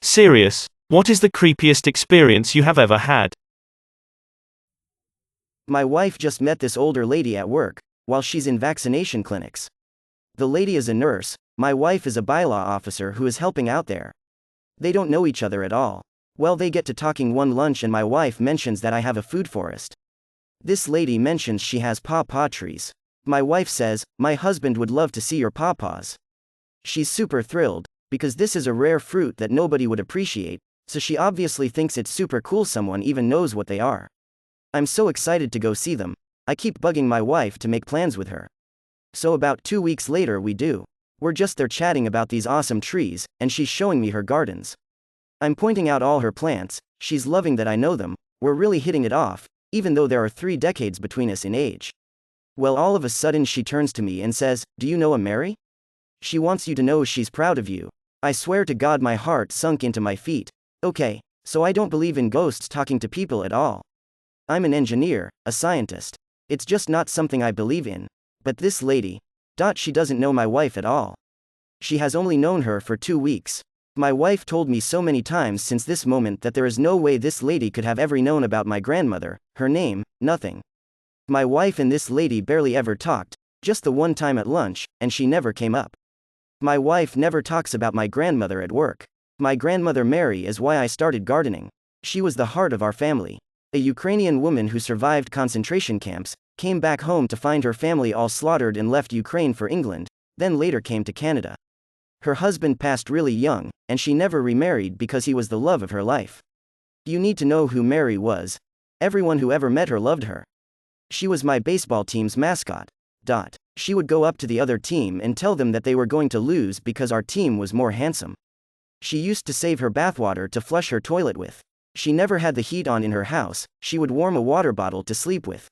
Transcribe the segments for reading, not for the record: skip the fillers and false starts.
Serious. What is the creepiest experience you have ever had? My wife just met this older lady at work, while she's in vaccination clinics. The lady is a nurse, my wife is a bylaw officer who is helping out there. They don't know each other at all. Well, they get to talking one lunch and my wife mentions that I have a food forest. This lady mentions she has pawpaw trees. My wife says, my husband would love to see your pawpaws. She's super thrilled, because this is a rare fruit that nobody would appreciate, so she obviously thinks it's super cool someone even knows what they are. I'm so excited to go see them. I keep bugging my wife to make plans with her. So about 2 weeks later we do. We're just there chatting about these awesome trees, and she's showing me her gardens. I'm pointing out all her plants, she's loving that I know them, we're really hitting it off, even though there are 3 decades between us in age. Well, all of a sudden she turns to me and says, "Do you know a Mary? She wants you to know she's proud of you." I swear to God my heart sunk into my feet. Okay, so I don't believe in ghosts talking to people at all. I'm an engineer, a scientist. It's just not something I believe in. But this lady, she doesn't know my wife at all. She has only known her for 2 weeks. My wife told me so many times since this moment that there is no way this lady could have ever known about my grandmother, her name, nothing. My wife and this lady barely ever talked, just the one time at lunch, and she never came up. My wife never talks about my grandmother at work. My grandmother Mary is why I started gardening. She was the heart of our family. A Ukrainian woman who survived concentration camps, came back home to find her family all slaughtered and left Ukraine for England, then later came to Canada. Her husband passed really young, and she never remarried because he was the love of her life. You need to know who Mary was. Everyone who ever met her loved her. She was my baseball team's mascot. She would go up to the other team and tell them that they were going to lose because our team was more handsome. She used to save her bathwater to flush her toilet with. She never had the heat on in her house, she would warm a water bottle to sleep with.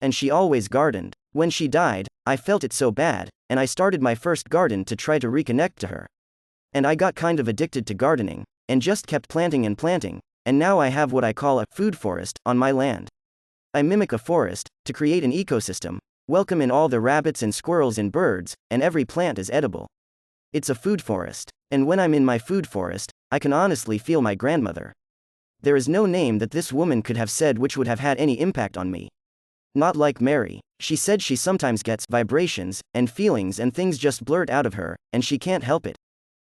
And she always gardened. When she died, I felt it so bad, and I started my first garden to try to reconnect to her. And I got kind of addicted to gardening, and just kept planting, and now I have what I call a food forest on my land. I mimic a forest, to create an ecosystem, welcome in all the rabbits and squirrels and birds, and every plant is edible. It's a food forest, and when I'm in my food forest, I can honestly feel my grandmother. There is no name that this woman could have said which would have had any impact on me. Not like Mary. She said she sometimes gets vibrations, and feelings and things just blurt out of her, and she can't help it.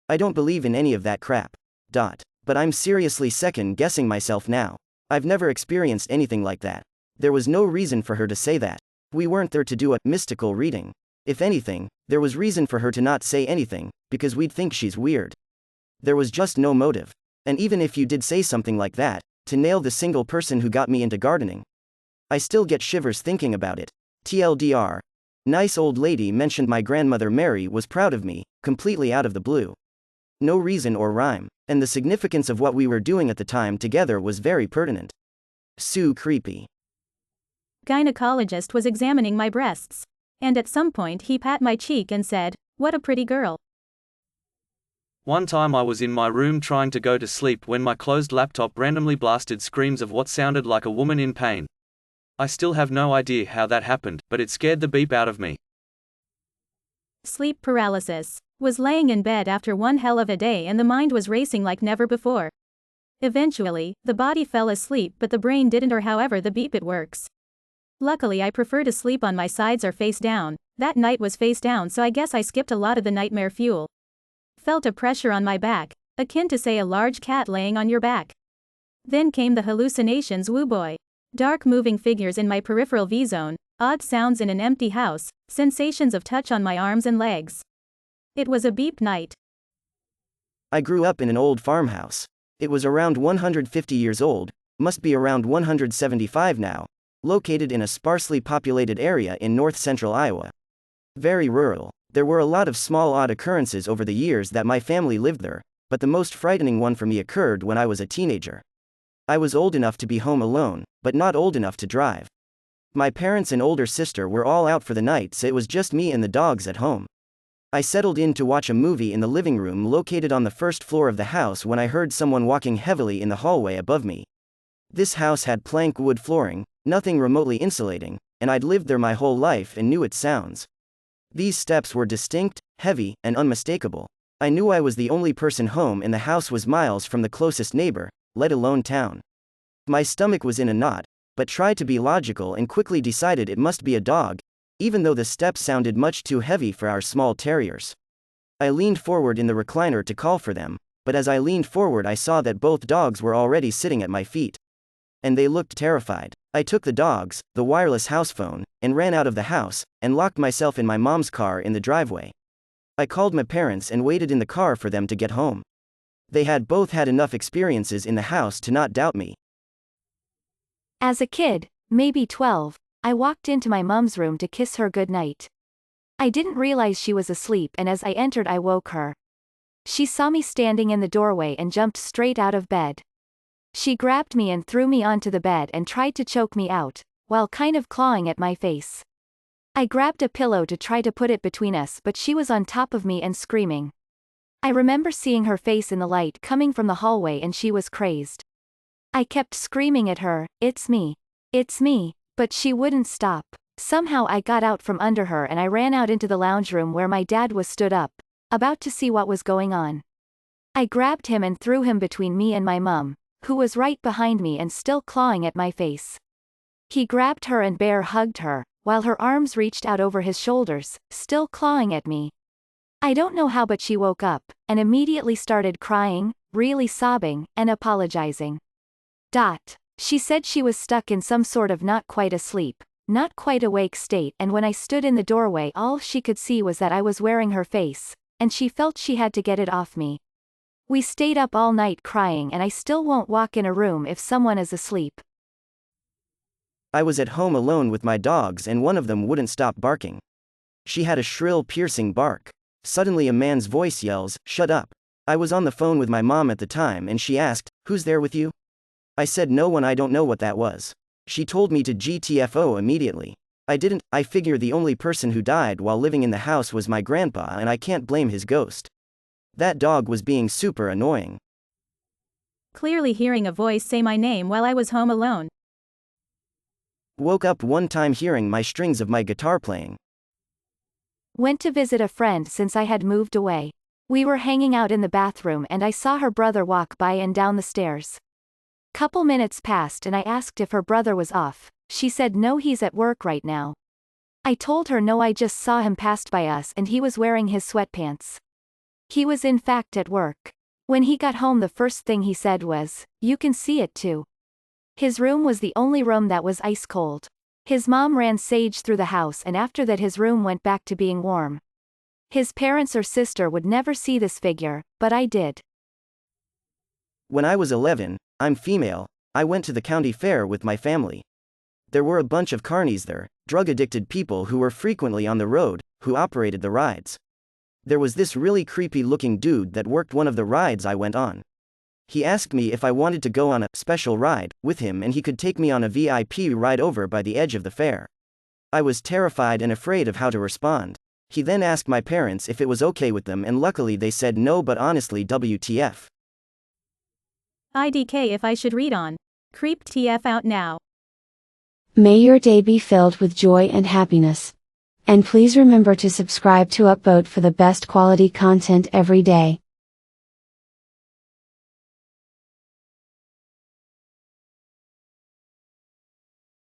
I don't believe in any of that crap. But I'm seriously second guessing myself now. I've never experienced anything like that. There was no reason for her to say that. We weren't there to do a mystical reading. If anything, there was reason for her to not say anything, because we'd think she's weird. There was just no motive. And even if you did say something like that, to nail the single person who got me into gardening, I still get shivers thinking about it. TLDR. Nice old lady mentioned my grandmother Mary was proud of me, completely out of the blue. No reason or rhyme, and the significance of what we were doing at the time together was very pertinent. Sue creepy. Gynecologist was examining my breasts. And at some point he pat my cheek and said, "What a pretty girl." One time I was in my room trying to go to sleep when my closed laptop randomly blasted screams of what sounded like a woman in pain. I still have no idea how that happened, but it scared the beep out of me. Sleep paralysis. Was laying in bed after one hell of a day and the mind was racing like never before. Eventually, the body fell asleep but the brain didn't, or however the beep it works. Luckily I prefer to sleep on my sides or face down. That night was face down, so I guess I skipped a lot of the nightmare fuel. Felt a pressure on my back, akin to say a large cat laying on your back. Then came the hallucinations, woo boy. Dark moving figures in my peripheral V-zone, odd sounds in an empty house, sensations of touch on my arms and legs. It was a beep night. I grew up in an old farmhouse. It was around 150 years old, must be around 175 now, located in a sparsely populated area in north-central Iowa. Very rural. There were a lot of small odd occurrences over the years that my family lived there, but the most frightening one for me occurred when I was a teenager. I was old enough to be home alone, but not old enough to drive. My parents and older sister were all out for the night, so it was just me and the dogs at home. I settled in to watch a movie in the living room located on the first floor of the house when I heard someone walking heavily in the hallway above me. This house had plank wood flooring, nothing remotely insulating, and I'd lived there my whole life and knew its sounds. These steps were distinct, heavy, and unmistakable. I knew I was the only person home and the house was miles from the closest neighbor, let alone town. My stomach was in a knot, but tried to be logical and quickly decided it must be a dog, even though the steps sounded much too heavy for our small terriers. I leaned forward in the recliner to call for them, but as I leaned forward I saw that both dogs were already sitting at my feet. And they looked terrified. I took the dogs, the wireless house phone, and ran out of the house, and locked myself in my mom's car in the driveway. I called my parents and waited in the car for them to get home. They had both had enough experiences in the house to not doubt me. As a kid, maybe 12, I walked into my mom's room to kiss her goodnight. I didn't realize she was asleep, and as I entered I woke her. She saw me standing in the doorway and jumped straight out of bed. She grabbed me and threw me onto the bed and tried to choke me out, while kind of clawing at my face. I grabbed a pillow to try to put it between us, but she was on top of me and screaming. I remember seeing her face in the light coming from the hallway and she was crazed. I kept screaming at her, "It's me. It's me," but she wouldn't stop. Somehow I got out from under her and I ran out into the lounge room where my dad was stood up, about to see what was going on. I grabbed him and threw him between me and my mum, who was right behind me and still clawing at my face. He grabbed her and bear hugged her, while her arms reached out over his shoulders, still clawing at me. I don't know how, but she woke up, and immediately started crying, really sobbing, and apologizing. She said she was stuck in some sort of not quite asleep, not quite awake state, and when I stood in the doorway all she could see was that I was wearing her face, and she felt she had to get it off me. We stayed up all night crying, and I still won't walk in a room if someone is asleep. I was at home alone with my dogs and one of them wouldn't stop barking. She had a shrill, piercing bark. Suddenly a man's voice yells, "Shut up." I was on the phone with my mom at the time and she asked, "Who's there with you?" I said no one. I don't know what that was. She told me to GTFO immediately. I figure the only person who died while living in the house was my grandpa and I can't blame his ghost. That dog was being super annoying. Clearly hearing a voice say my name while I was home alone. Woke up one time hearing my strings of my guitar playing. Went to visit a friend since I had moved away. We were hanging out in the bathroom and I saw her brother walk by and down the stairs. Couple minutes passed and I asked if her brother was off. She said no, he's at work right now. I told her no, I just saw him passed by us and he was wearing his sweatpants. He was in fact at work. When he got home the first thing he said was, "You can see it too." His room was the only room that was ice cold. His mom ran sage through the house and after that his room went back to being warm. His parents or sister would never see this figure, but I did. When I was 11, I'm female, I went to the county fair with my family. There were a bunch of carnies there, drug-addicted people who were frequently on the road, who operated the rides. There was this really creepy-looking dude that worked one of the rides I went on. He asked me if I wanted to go on a special ride with him and he could take me on a VIP ride over by the edge of the fair. I was terrified and afraid of how to respond. He then asked my parents if it was okay with them and luckily they said no, but honestly WTF. IDK if I should read on. Creeped TF out now. May your day be filled with joy and happiness. And please remember to subscribe to Upvote for the best quality content every day.